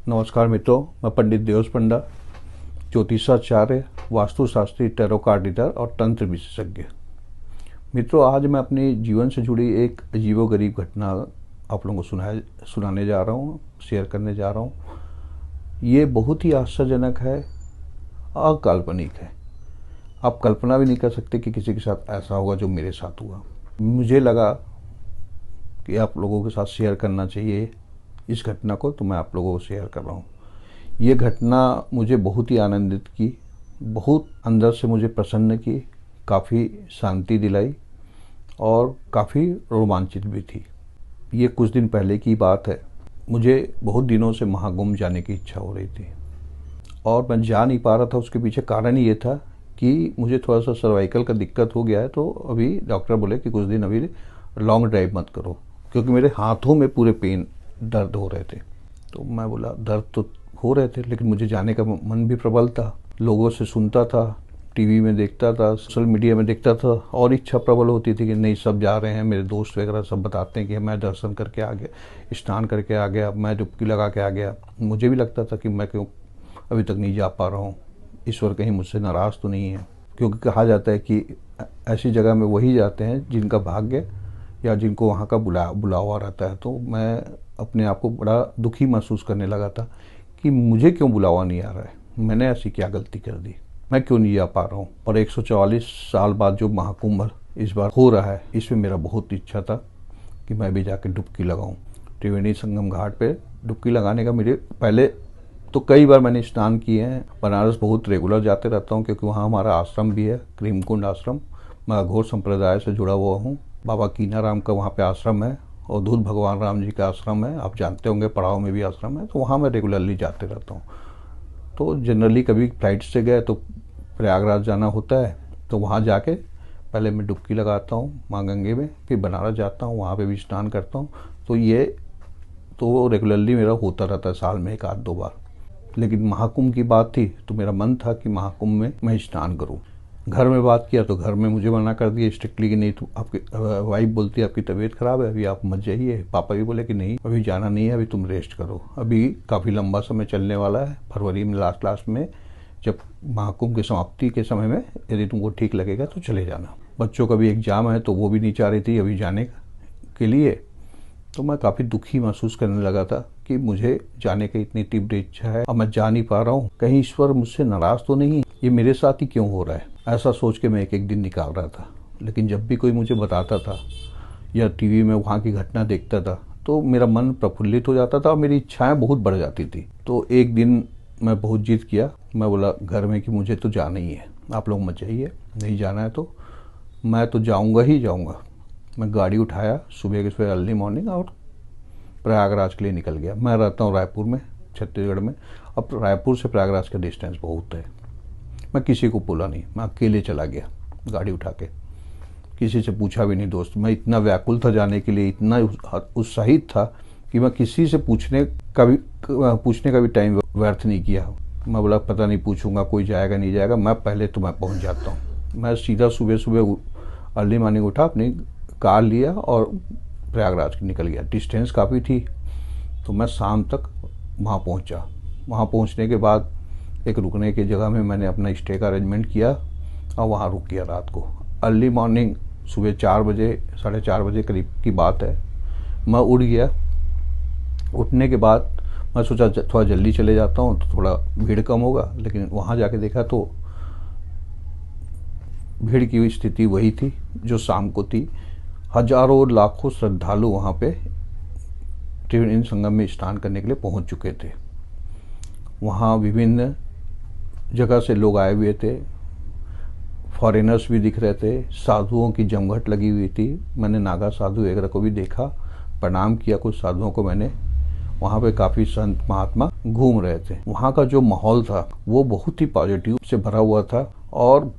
नमस्कार मित्रों, मैं पंडित देवस पंडा, ज्योतिषाचार्य, वास्तुशास्त्री, टैरो कार्ड रीडर और तंत्र विशेषज्ञ। मित्रों, आज मैं अपने जीवन से जुड़ी एक अजीबोगरीब घटना आप लोगों को सुनाने जा रहा हूँ, शेयर करने जा रहा हूँ। ये बहुत ही आश्चर्यजनक है, अकाल्पनिक है। आप कल्पना भी नहीं कर सकते कि किसी के साथ ऐसा होगा जो मेरे साथ हुआ। मुझे लगा कि आप लोगों के साथ शेयर करना चाहिए इस घटना को, तो मैं आप लोगों को शेयर कर रहा हूँ। ये घटना मुझे बहुत ही आनंदित की, बहुत अंदर से मुझे प्रसन्न की, काफ़ी शांति दिलाई और काफ़ी रोमांचित भी थी। ये कुछ दिन पहले की बात है। मुझे बहुत दिनों से महाकुंभ जाने की इच्छा हो रही थी और मैं जा नहीं पा रहा था। उसके पीछे कारण ये था कि मुझे थोड़ा सा सर्वाइकल का दिक्कत हो गया है, तो अभी डॉक्टर बोले कि कुछ दिन अभी लॉन्ग ड्राइव मत करो, क्योंकि मेरे हाथों में पूरे पेन दर्द हो रहे थे। तो मैं बोला दर्द तो हो रहे थे, लेकिन मुझे जाने का मन भी प्रबल था। लोगों से सुनता था, टीवी में देखता था, सोशल मीडिया में देखता था और इच्छा प्रबल होती थी कि नहीं, सब जा रहे हैं, मेरे दोस्त वगैरह सब बताते हैं कि मैं दर्शन करके आ गया, स्नान करके आ गया, मैं डुबकी लगा के आ गया। मुझे भी लगता था कि मैं क्यों अभी तक नहीं जा पा रहा हूँ, ईश्वर कहीं मुझसे नाराज़ तो नहीं है। क्योंकि कहा जाता है कि ऐसी जगह में वही जाते हैं जिनका भाग्य या जिनको वहाँ का बुलावा रहता है। तो मैं अपने आप को बड़ा दुखी महसूस करने लगा था कि मुझे क्यों बुलावा नहीं आ रहा है, मैंने ऐसी क्या गलती कर दी, मैं क्यों नहीं जा पा रहा हूँ। और 144 साल बाद जो महाकुंभ इस बार हो रहा है, इसमें मेरा बहुत इच्छा था कि मैं भी जाकर डुबकी लगाऊं। त्रिवेणी संगम घाट पे डुबकी लगाने का मेरे पहले तो कई बार मैंने स्नान किए हैं। बनारस बहुत रेगुलर जाते रहता हूँ, क्योंकि वहाँ हमारा आश्रम भी है, क्रीमकुंड आश्रम। मैं अघोर संप्रदाय से जुड़ा हुआ हूँ। बाबा कीनाराम का वहाँ पे आश्रम है और दूध भगवान राम जी का आश्रम है, आप जानते होंगे, पड़ाव में भी आश्रम है। तो वहाँ मैं रेगुलरली जाते रहता हूँ। तो जनरली कभी फ्लाइट से गए तो प्रयागराज जाना होता है, तो वहाँ जाके पहले मैं डुबकी लगाता हूँ माँ गंगे में, फिर बनारस जाता हूँ, वहाँ पे भी स्नान करता हूँ। तो ये तो रेगुलरली मेरा होता रहता है, साल में 1-2 बार। लेकिन महाकुंभ की बात थी तो मेरा मन था कि महाकुंभ में मैं स्नान करूँ। घर में बात किया तो घर में मुझे मना कर दिया स्ट्रिक्टली कि नहीं, तो आपकी वाइफ बोलती है आपकी तबीयत खराब है, अभी आप मत जाइए। पापा भी बोले कि नहीं, अभी जाना नहीं है, अभी तुम रेस्ट करो, अभी काफ़ी लंबा समय चलने वाला है। फरवरी में लास्ट में जब महाकुंभ की समाप्ति के समय में यदि तुमको ठीक लगेगा तो चले जाना। बच्चों का भी एग्जाम है तो वो भी नहीं चाह रही थी अभी जाने के लिए। तो मैं काफ़ी दुखी महसूस करने लगा था कि मुझे जाने की इतनी तीव्र इच्छा है और मैं जा नहीं पा रहा हूँ, कहीं ईश्वर मुझसे नाराज़ तो नहीं, ये मेरे साथ ही क्यों हो रहा है। ऐसा सोच के मैं एक दिन निकाल रहा था। लेकिन जब भी कोई मुझे बताता था या टीवी में वहाँ की घटना देखता था तो मेरा मन प्रफुल्लित हो जाता था और मेरी इच्छाएं बहुत बढ़ जाती थी। तो एक दिन मैं बहुत जिद किया, मैं बोला घर में कि मुझे तो जाना ही है, आप लोग मत जाइए, नहीं जाना है तो मैं तो जाऊँगा ही जाऊँगा। मैं गाड़ी उठाया सुबह के सुबह अर्ली मॉर्निंग और प्रयागराज के लिए निकल गया। मैं रहता हूँ रायपुर में, छत्तीसगढ़ में। अब रायपुर से प्रयागराज का डिस्टेंस बहुत है। मैं किसी को बोला नहीं, मैं अकेले चला गया गाड़ी उठा के, किसी से पूछा भी नहीं। दोस्त, मैं इतना व्याकुल था जाने के लिए, इतना उत्साहित था कि मैं किसी से पूछने का भी टाइम व्यर्थ नहीं किया। मैं बोला पता नहीं, पूछूंगा कोई जाएगा नहीं जाएगा, मैं पहले तो मैं पहुंच जाता हूँ। मैं सीधा सुबह अर्ली मॉर्निंग उठा, अपनी कार लिया और प्रयागराज निकल गया। डिस्टेंस काफ़ी थी तो मैं शाम तक वहाँ पहुँचा। वहाँ पहुँचने के बाद एक रुकने की जगह में मैंने अपना स्टे का अरेंजमेंट किया और वहाँ रुक गया रात को। अर्ली मॉर्निंग सुबह 4 बजे 4:30 बजे करीब की बात है, मैं उठ गया। उठने के बाद मैं सोचा थोड़ा जल्दी चले जाता हूँ तो थोड़ा भीड़ कम होगा, लेकिन वहाँ जाके देखा तो भीड़ की स्थिति वही थी जो शाम को थी। हजारों लाखों श्रद्धालु वहाँ पे त्रिवेणी संगम में स्नान करने के लिए पहुँच चुके थे। वहाँ विभिन्न जगह से लोग आए हुए थे, फॉरेनर्स भी दिख रहे थे, साधुओं की जमघट लगी हुई थी। मैंने नागा साधु वगैरह को भी देखा, प्रणाम किया कुछ साधुओं को मैंने। वहाँ पे काफ़ी संत महात्मा घूम रहे थे। वहाँ का जो माहौल था वो बहुत ही पॉजिटिव से भरा हुआ था और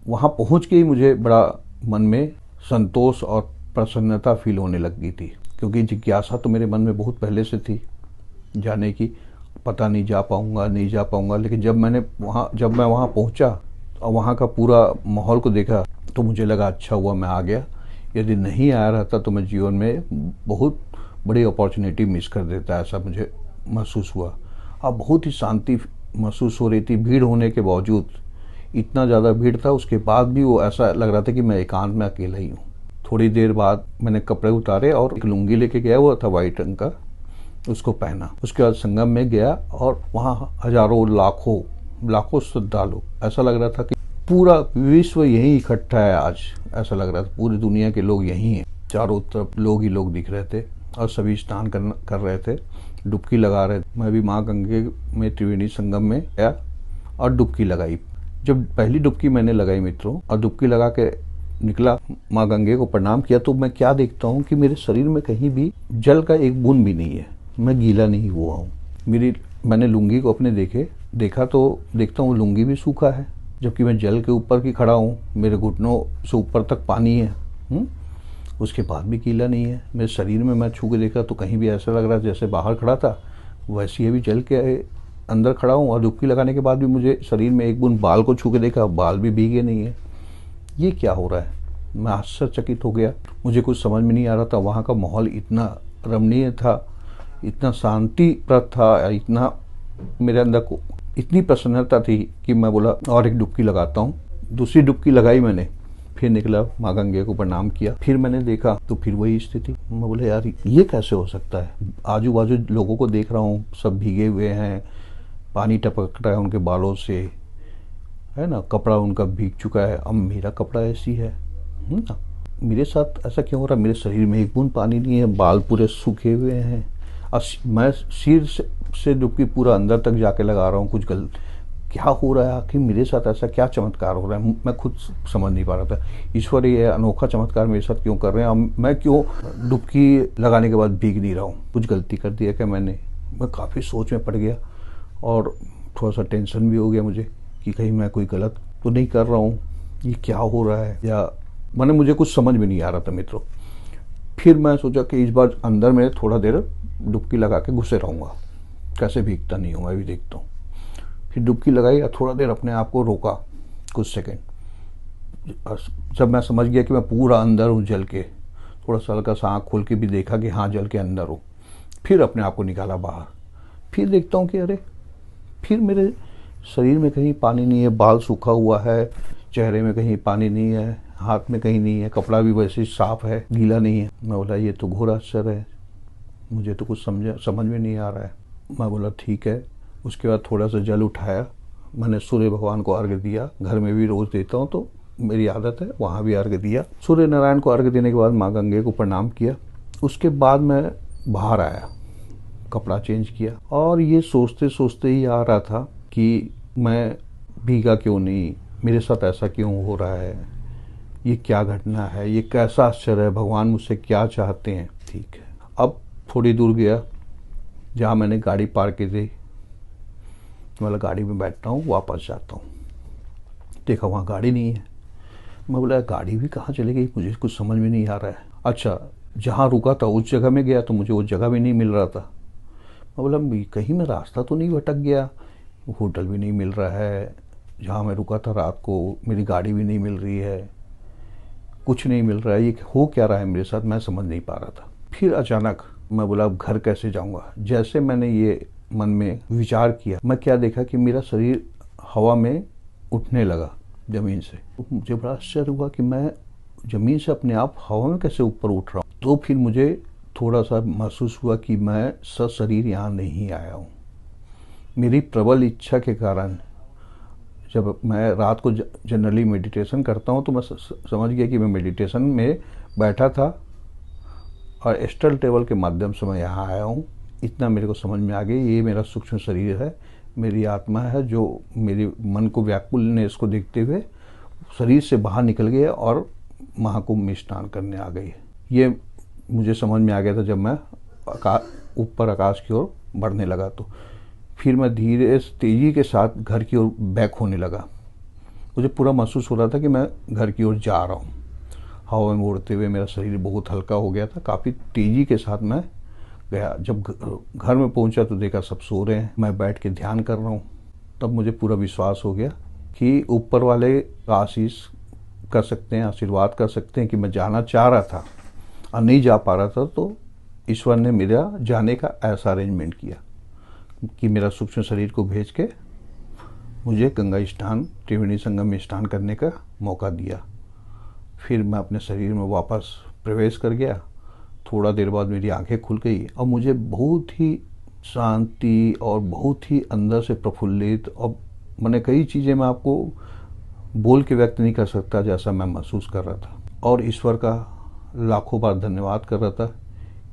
वहाँ पहुँच के ही मुझे बड़ा मन में संतोष और प्रसन्नता फील होने लग गई थी, क्योंकि जिज्ञासा तो मेरे मन में बहुत पहले से थी जाने की। पता नहीं जा पाऊंगा, लेकिन जब मैं वहाँ पहुँचा और वहाँ का पूरा माहौल को देखा तो मुझे लगा अच्छा हुआ मैं आ गया। यदि नहीं आया रहता तो मैं जीवन में बहुत बड़ी अपॉर्चुनिटी मिस कर देता, ऐसा मुझे महसूस हुआ। अब बहुत ही शांति महसूस हो रही थी। भीड़ होने के बावजूद, इतना ज़्यादा भीड़ था, उसके बाद भी वो ऐसा लग रहा था कि मैं एकांत में अकेला ही हूँ। थोड़ी देर बाद मैंने कपड़े उतारे और एक लुंगी लेके गया हुआ था वाइट रंग का, उसको पहना। उसके बाद संगम में गया और वहाँ हजारों लाखों श्रद्धालु, ऐसा लग रहा था कि पूरा विश्व यहीं इकट्ठा है आज। ऐसा लग रहा था पूरी दुनिया के लोग यहीं हैं। चारों तरफ लोग ही लोग दिख रहे थे और सभी स्नान कर रहे थे, डुबकी लगा रहे थे। मैं भी माँ गंगे में त्रिवेणी संगम में गया और डुबकी लगाई। जब पहली डुबकी मैंने लगाई मित्रों और डुबकी लगा के निकला, माँ गंगे को प्रणाम किया, तो मैं क्या देखता हूँ कि मेरे शरीर में कहीं भी जल का एक बूंद भी नहीं है। मैं गीला नहीं हुआ हूँ। मैंने लुंगी को अपने देखा तो देखता हूँ लुंगी भी सूखा है, जबकि मैं जल के ऊपर की खड़ा हूँ। मेरे घुटनों से ऊपर तक पानी है। उसके बाद भी गीला नहीं है। मेरे शरीर में मैं छू के देखा तो कहीं भी ऐसा लग रहा है जैसे बाहर खड़ा था वैसे ही अभी जल के अंदर खड़ा हूँ। और डुबकी लगाने के बाद भी मुझे शरीर में एक बूंद बाल को छू के देखा, बाल भी भीगे नहीं है। ये क्या हो रहा है? मैं आश्चर्यचकित हो गया। मुझे कुछ समझ में नहीं आ रहा था। वहाँ का माहौल इतना रमणीय था, इतना शांतिप्रद था, इतना मेरे अंदर को इतनी प्रसन्नता थी कि मैं बोला और एक डुबकी लगाता हूँ। दूसरी डुबकी लगाई मैंने, फिर निकला, माँ गंगे को प्रणाम किया। फिर मैंने देखा तो फिर वही स्थिति। मैं बोला यार ये कैसे हो सकता है? आजू बाजू लोगों को देख रहा हूँ, सब भीगे हुए हैं, पानी टपक रहा है उनके बालों से, है ना, कपड़ा उनका भीग चुका है। अब मेरा कपड़ा ऐसी है ना, मेरे साथ ऐसा क्यों हो रहा है? मेरे शरीर में एक बूंद पानी नहीं है, बाल पूरे सूखे हुए हैं और मैं सिर से डुबकी पूरा अंदर तक जाके लगा रहा हूँ। क्या हो रहा है आखिर? मेरे साथ ऐसा क्या चमत्कार हो रहा है? मैं खुद समझ नहीं पा रहा था। ईश्वर ये अनोखा चमत्कार मेरे साथ क्यों कर रहे हैं? मैं क्यों डुबकी लगाने के बाद भीग नहीं रहा हूँ? कुछ गलती कर दिया क्या मैंने? मैं काफ़ी सोच में पड़ गया और थोड़ा सा टेंशन भी हो गया मुझे कि कहीं मैं कोई गलत तो नहीं कर रहा हूँ, ये क्या हो रहा है, या मुझे कुछ समझ में नहीं आ रहा था मित्रों। फिर मैं सोचा कि इस बार अंदर में थोड़ा देर डुबकी लगा के घुसे रहूँगा, कैसे भीगता नहीं हूँ, मैं भी देखता हूँ। फिर डुबकी लगाई और थोड़ा देर अपने आप को रोका, कुछ सेकंड। जब मैं समझ गया कि मैं पूरा अंदर हूँ जल के, थोड़ा सा हल्का सा आँख खोल के भी देखा कि हाँ जल के अंदर हूँ, फिर अपने आप को निकाला बाहर। फिर देखता हूँ कि अरे फिर मेरे शरीर में कहीं पानी नहीं है, बाल सूखा हुआ है, चेहरे में कहीं पानी नहीं है, हाथ में कहीं नहीं है, कपड़ा भी वैसे ही साफ है, गीला नहीं है। मैं बोला ये तो घोर आश्चर्य है, मुझे तो कुछ समझ में नहीं आ रहा है। मैं बोला ठीक है। उसके बाद थोड़ा सा जल उठाया, मैंने सूर्य भगवान को अर्घ्य दिया। घर में भी रोज़ देता हूँ तो मेरी आदत है, वहाँ भी अर्घ्य दिया। सूर्य नारायण को अर्घ्य देने के बाद माँ गंगे को प्रणाम किया। उसके बाद मैं बाहर आया, कपड़ा चेंज किया और ये सोचते सोचते ही आ रहा था कि मैं भीगा क्यों नहीं, मेरे साथ ऐसा क्यों हो रहा है, ये क्या घटना है, ये कैसा आश्चर्य है, भगवान मुझसे क्या चाहते हैं। ठीक है, अब थोड़ी दूर गया जहाँ मैंने गाड़ी पार्क की थी, मतलब गाड़ी में बैठता हूँ, वापस जाता हूँ, देखा वहाँ गाड़ी नहीं है। मैं बोला गाड़ी भी कहाँ चली गई, मुझे कुछ समझ में नहीं आ रहा है। अच्छा, जहाँ रुका था उस जगह में गया तो मुझे वो जगह भी नहीं मिल रहा था। मैं बोला कहीं मैं रास्ता तो नहीं भटक गया, होटल भी नहीं मिल रहा है, जहाँ मैं रुका था रात को मेरी गाड़ी भी नहीं मिल रही है, कुछ नहीं मिल रहा है, ये हो क्या रहा है मेरे साथ, मैं समझ नहीं पा रहा था। फिर अचानक मैं बोला अब घर कैसे जाऊँगा। जैसे मैंने ये मन में विचार किया, मैं क्या देखा कि मेरा शरीर हवा में उठने लगा ज़मीन से। मुझे बड़ा आश्चर्य हुआ कि मैं ज़मीन से अपने आप हवा में कैसे ऊपर उठ रहा हूँ। तो फिर मुझे थोड़ा सा महसूस हुआ कि मैं सशरीर यहाँ नहीं आया हूँ। मेरी प्रबल इच्छा के कारण, जब मैं रात को जनरली मेडिटेशन करता हूँ तो मैं समझ गया कि मैं मेडिटेशन में बैठा था और एस्ट्रल ट्रेवल के माध्यम से मैं यहाँ आया हूँ। इतना मेरे को समझ में आ गया, ये मेरा सूक्ष्म शरीर है, मेरी आत्मा है जो मेरे मन को व्याकुलनेस को देखते हुए शरीर से बाहर निकल गया और महाकुंभ में स्नान करने आ गई। ये मुझे समझ में आ गया था जब मैं ऊपर आकाश की ओर बढ़ने लगा। तो फिर मैं धीरे तेजी के साथ घर की ओर बैक होने लगा। मुझे पूरा महसूस हो रहा था कि मैं घर की ओर जा रहा हूँ। हवा में उड़ते हुए मेरा शरीर बहुत हल्का हो गया था। काफ़ी तेज़ी के साथ मैं गया। जब घर में पहुंचा तो देखा सब सो रहे हैं, मैं बैठ के ध्यान कर रहा हूँ। तब मुझे पूरा विश्वास हो गया कि ऊपर वाले आशीष कर सकते हैं, आशीर्वाद कर सकते हैं कि मैं जाना चाह रहा था और नहीं जा पा रहा था, तो ईश्वर ने मेरा जाने का ऐसा अरेंजमेंट किया। कि मेरा सूक्ष्म शरीर को भेज के मुझे गंगा स्नान, त्रिवेणी संगम में स्नान करने का मौका दिया। फिर मैं अपने शरीर में वापस प्रवेश कर गया। थोड़ा देर बाद मेरी आंखें खुल गई और मुझे बहुत ही शांति और बहुत ही अंदर से प्रफुल्लित, और मैंने कई चीज़ें मैं आपको बोल के व्यक्त नहीं कर सकता जैसा मैं महसूस कर रहा था। और ईश्वर का लाखों बार धन्यवाद कर रहा था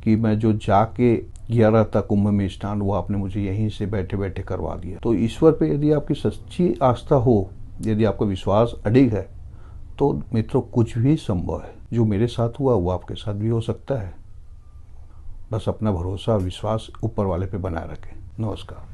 कि मैं जो जाके गया रहा था कुंभ में स्नान, वो आपने मुझे यहीं से बैठे बैठे करवा दिया। तो ईश्वर पे यदि आपकी सच्ची आस्था हो, यदि आपका विश्वास अडिग है, तो मित्रों कुछ भी संभव है। जो मेरे साथ हुआ वो आपके साथ भी हो सकता है। बस अपना भरोसा, विश्वास ऊपर वाले पे बनाए रखें। नमस्कार।